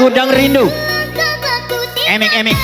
Gudang Rindu. Emek.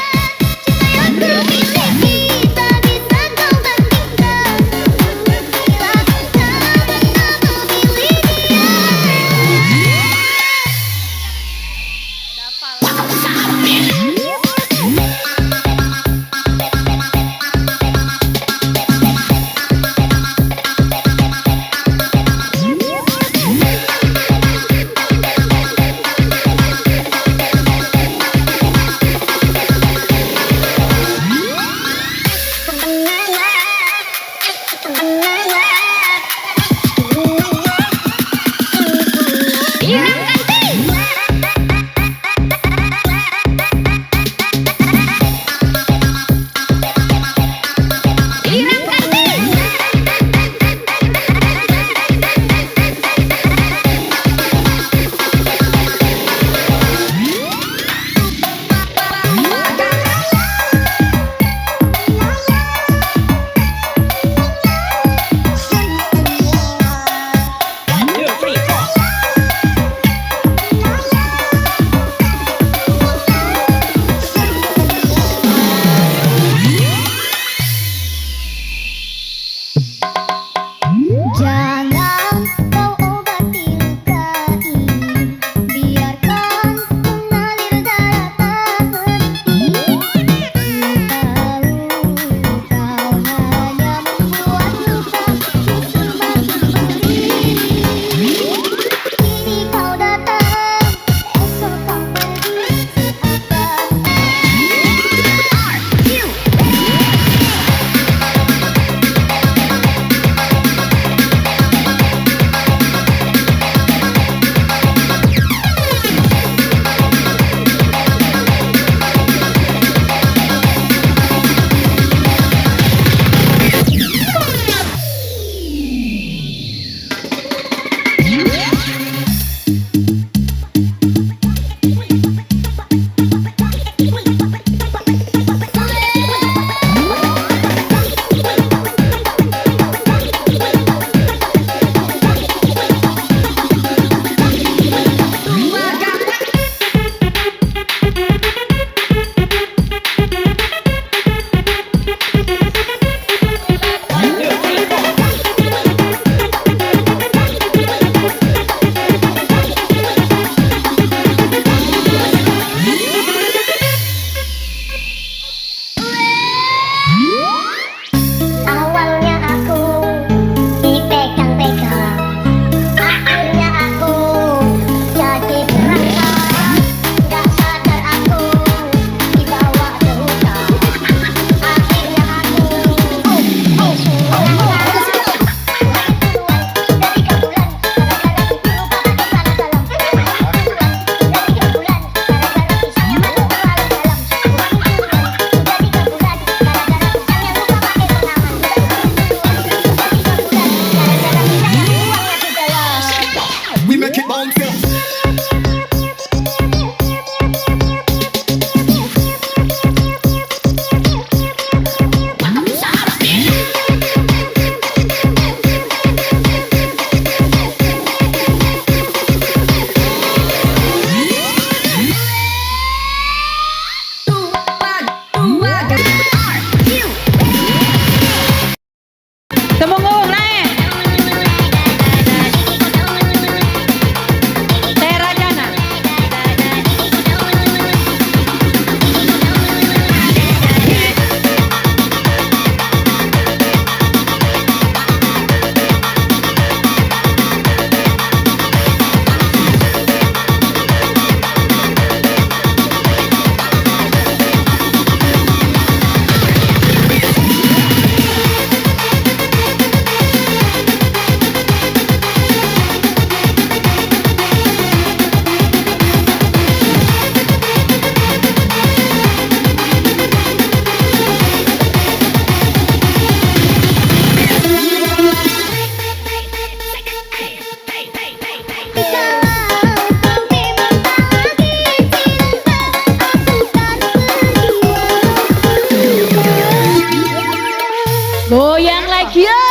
Goyang lagi ya.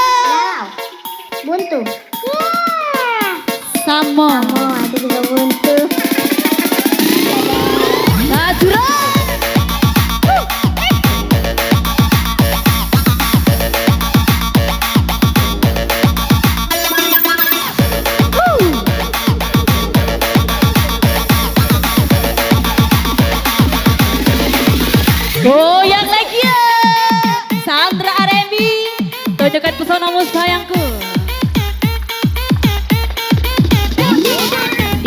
Buntu. Samo. Itu juga buntu. joget pesonamu sayangku.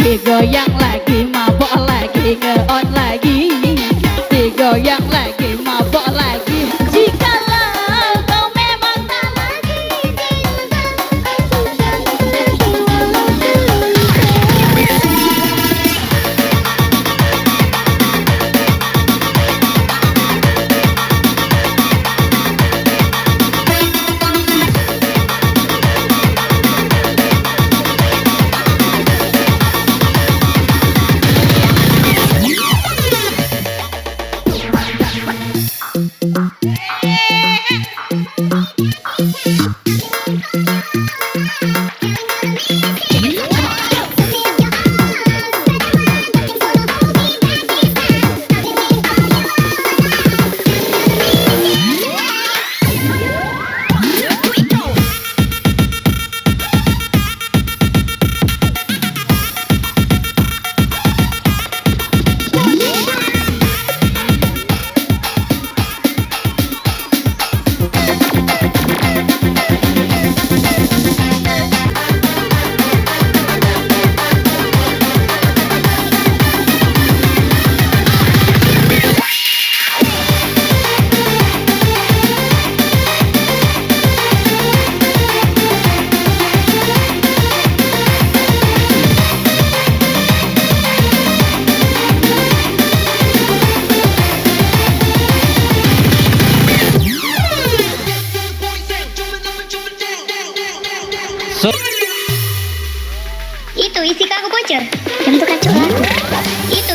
Digoyang lagi, mabok lagi, nge-on lagi. Digoyang lagi, mabok lagi. Jikalau kau memang tak lagi Itu isi kargo bocor. Tentu kacau lagu. Itu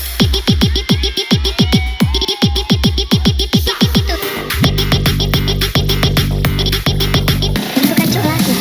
tentu kacau lagu.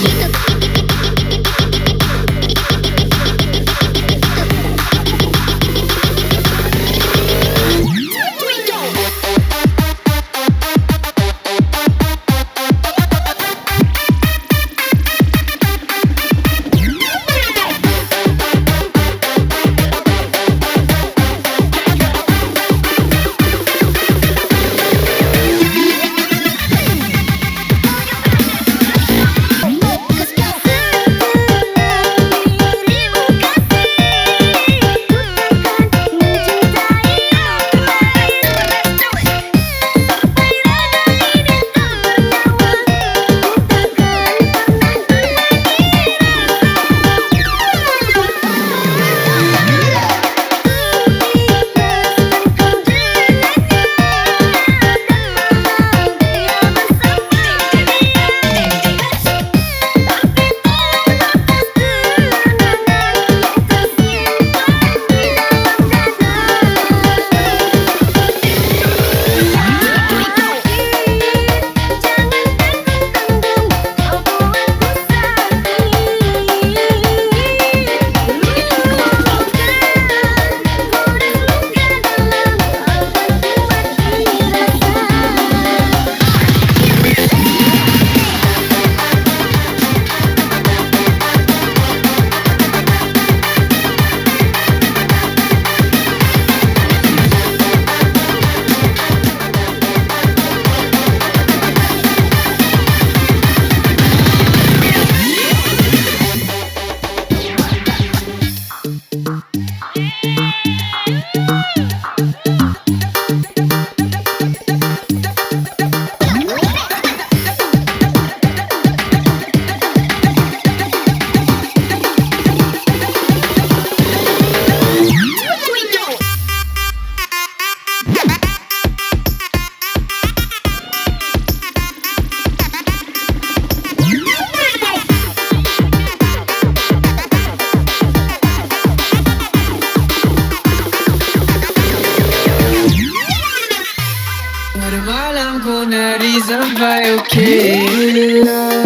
sampai okeylah.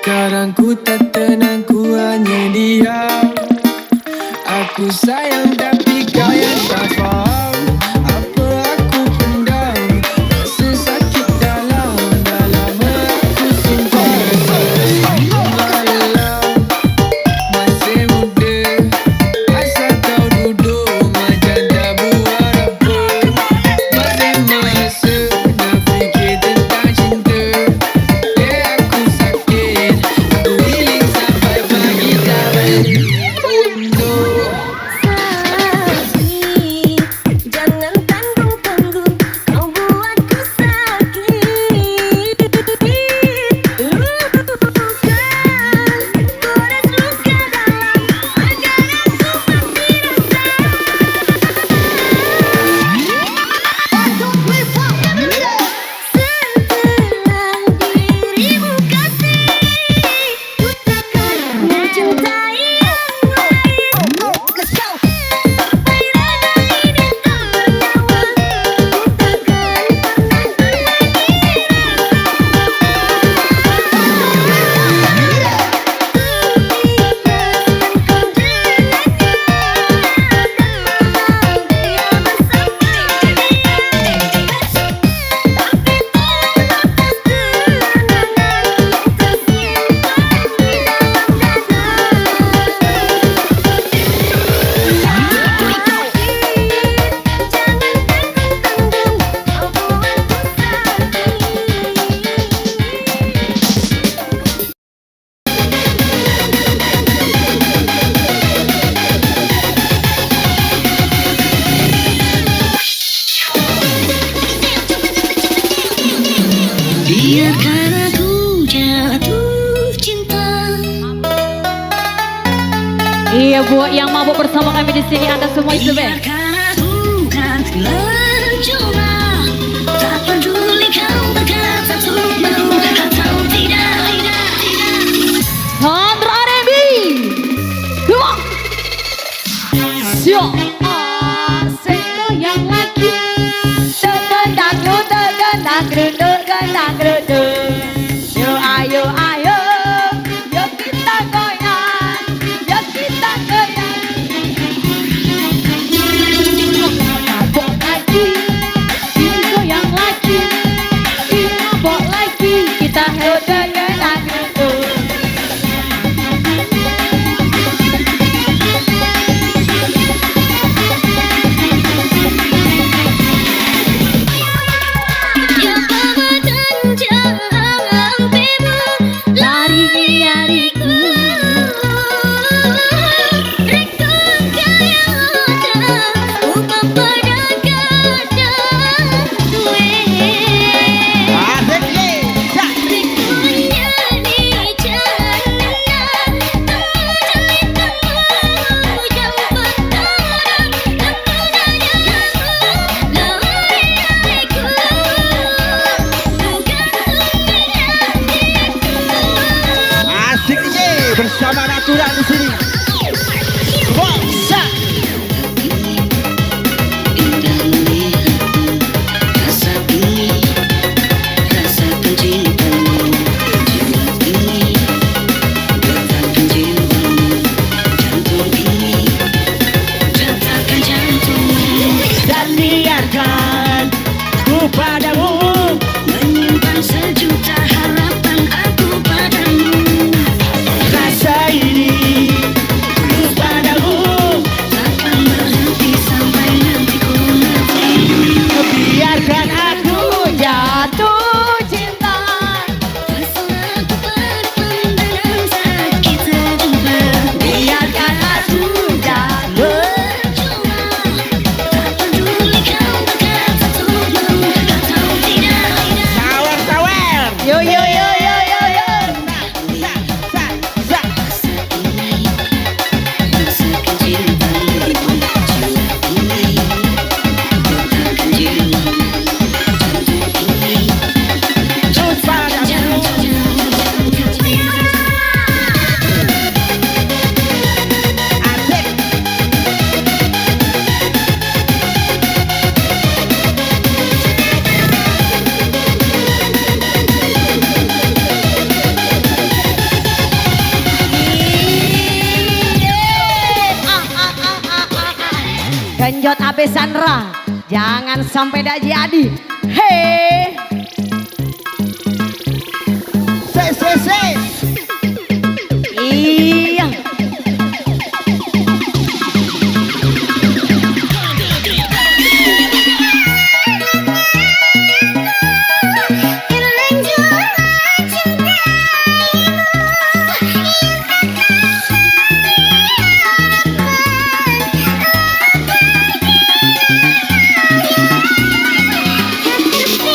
Kadang ku tak tenang, ku hanya diam. Aku sayang tapi kau yang tak faham. Apa aku pendam, rasa sakit dalam aku simpan. Malam masih muda, asal kau duduk macam tak buat apa. Masih masa nak fikir tentang cinta. Yeah, Ya buat yang mabuk bersama kami di sini Anda semua itu be. Biarkan aku kan mencoba, tak peduli kau berkata untuk mau atau tidak. Sandra R&B. Come on. Siap. Asik goyang lagi. Yo ayo ayo. Yo kita goyang. Yo kita goyang. Mabok lagi. Ini goyang lagi. Ini mabok lagi. Kita goyang. Ya bawa dan jangan bebo lari-lariku. Rekon kaya ada upah pada kata gue. Asik ye. Sak. Rekonnya di jalanan, temu jauh bertarung, lembunya lari-lariku. Asik ye. Bersama Natura di sini. Boksa. Dan biarkan ku padamu. Menyimpan sejuta harapan aku padamu. Rasa ini ku padamu. Takkan berhenti sampai nanti ku mati. Biarkan aku Jatuh cinta. Pesona ku berpandangan sakit terjumpa. Biarkan aku jatuh. Cuma tak peduli kau berkata untuk mau atau tidak. Sawer-sawer. Yo yo yo yo yo yo. Sak, sak, sak. Rasakan cintamu, jiwa ini letakkan jiwa, jantung ini letakkan jantung. Asik. Genjot abe Sandra, jangan sampai dak jadi. Hei, Se. iya. Hatiku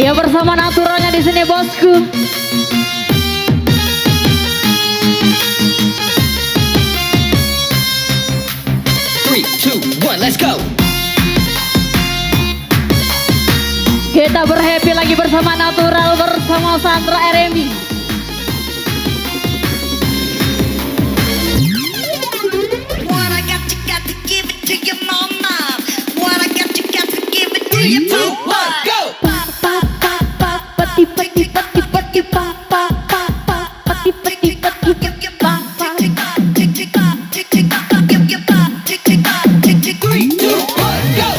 Ya bersama naturalnya di sini bosku. Three, two, one, let's go. Kita berhappy lagi bersama natural bersama Sandra RMB. What I got to give it to your mama. What I got to give it to your Two, papa. one, go. Pa pa pa pa pati pati pati pati pa pa pa pa pati pati pati pa pa. Three, two, one, go.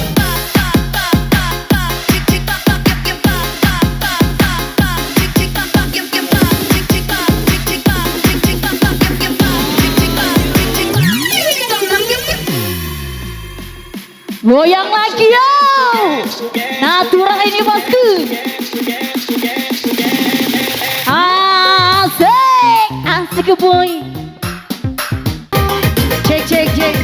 Goyang lagi yo. Natural ini bosku. Asik, asik boy. Cek cek cek.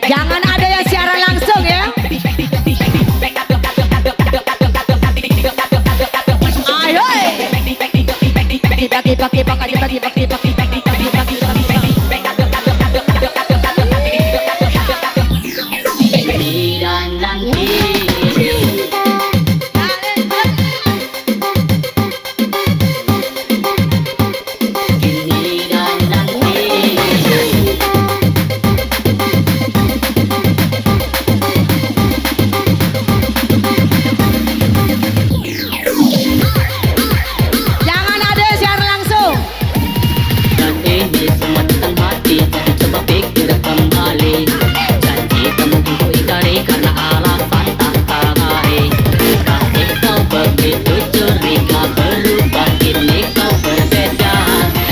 Jangan ada yang siaran langsung ya. Ayo. Jangan ada yang siaran langsung. Dan ini semua tentang hati, jadi coba pikir kembali. Janji kamu ku ingkari karena alasan tak terhari. Kasih kau begitu curiga, berubah kini kau berbeda.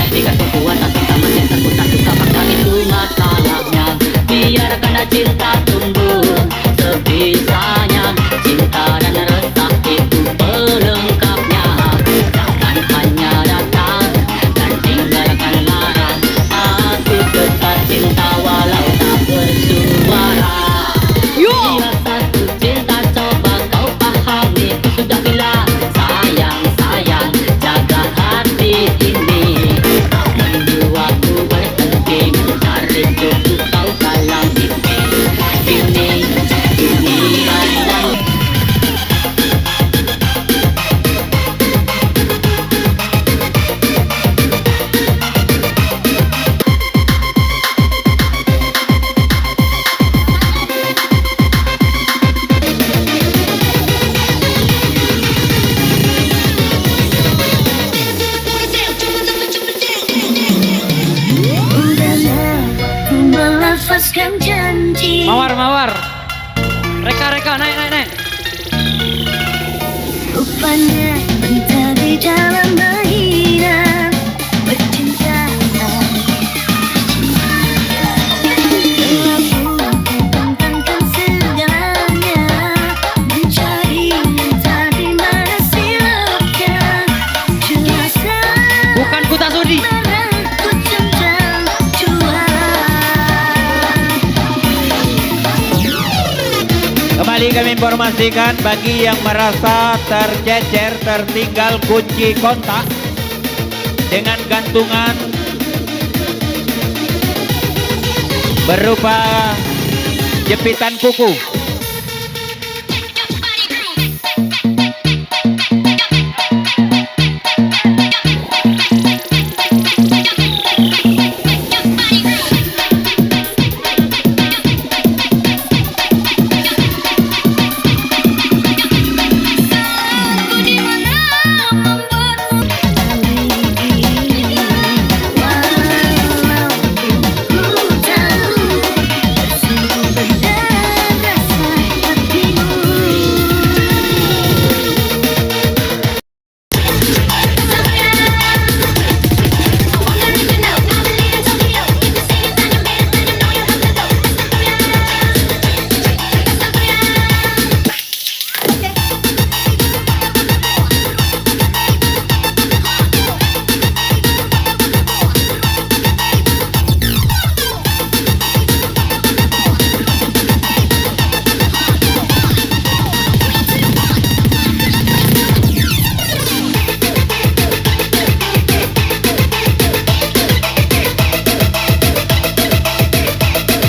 Jika kau kuat atau tak mencintaku, tak suka maka itu masalahnya. Biarkan cinta tumbuh sebisanya. Cinta dan rasa itu pelengkapnya. Jangan hanya datang dan tinggalkan marah. Aku tetap cinta walau tak bersuara. Dia satu cinta, coba kau pahami. Ku sudah bilang sayang, sayang, jaga hati ini. Kau membuatku berhenti mencari jodoh kau dalam mimpi. Ini adalah Melafazkan janji. Mawar. Reka, naik. Rupanya kita di dalam bahina bercinta. Tentangkan segalanya, mencari cinta di mana silapnya. Jelasnya Bukan Kuta Sudi. ku centang Kembali kami informasikan bagi yang merasa tercecer, tertinggal kunci kontak dengan gantungan berupa jepitan kuku.